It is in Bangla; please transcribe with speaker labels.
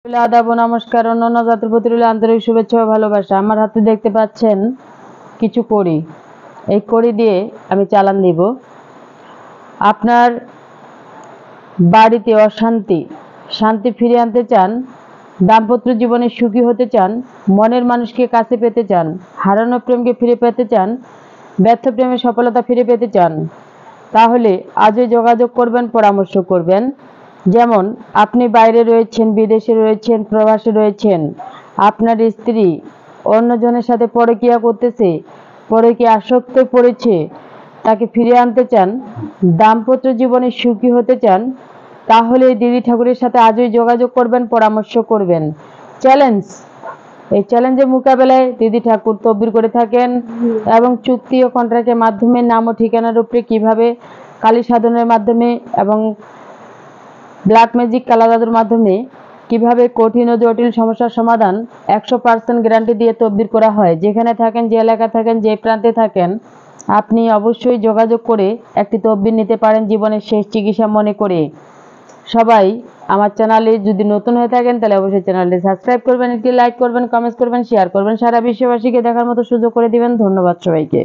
Speaker 1: আদাব ও নমস্কার। অন্যান্য জাতির প্রতি রইল আন্তরিক শুভেচ্ছা ও ভালোবাসা। আমার হাতে দেখতে পাচ্ছেন কিছু কড়ি। এই কড়ি দিয়ে আমি চালান দিব। আপনার বাড়িতে অশান্তি শান্তি ফিরিয়ে আনতে চান, দাম্পত্য জীবনে সুখী হতে চান, মনের মানুষকে কাছে পেতে চান, হারানো প্রেমকে ফিরে পেতে চান, ব্যর্থ প্রেমে সফলতা ফিরে পেতে চান, তাহলে আজই যোগাযোগ করবেন, পরামর্শ করবেন। যেমন আপনি বাইরে রয়েছেন, বিদেশে রয়েছেন, প্রবাসে রয়েছেন, আপনার স্ত্রী অন্যজনের সাথে পরকীয়া করতেছে, পরকীয়া আসক্ত পড়েছে, তাকে ফিরে আনতে চান, দাম্পত্য জীবনে সুখী হতে চান, তাহলে দেবী ঠাকুরের সাথে আজই যোগাযোগ করবেন, পরামর্শ করবেন। চ্যালেঞ্জ, এই চ্যালেঞ্জের মোকাবেলায় দিদি ঠাকুর তদবির করে থাকেন এবং চুক্তি ও কন্ট্রাক্টের মাধ্যমে নাম ও ঠিকানার উপরে কিভাবে কালী সাধনের মাধ্যমে এবং ব্ল্যাক ম্যাজিক কালা জাদুর মাধ্যমে কিভাবে কঠিন ও জটিল সমস্যার সমাধান 100% গ্যারান্টি দিয়ে তদবির করা হয়। যেখানে থাকেন, যে এলাকা থাকেন, যে প্রান্তে থাকেন, আপনি অবশ্যই যোগাযোগ করে একটি তদবির নিতে পারেন জীবনের শেষ চিকিৎসা মনে করে। সবাই আমার চ্যানেলে যদি নতুন হয়ে থাকেন তাহলে অবশ্যই চ্যানেলটি সাবস্ক্রাইব করবেন, একটি লাইক করবেন, কমেন্টস করবেন, শেয়ার করবেন, সারা বিশ্ববাসীকে দেখার মতো সুযোগ করে দিবেন। ধন্যবাদ সবাইকে।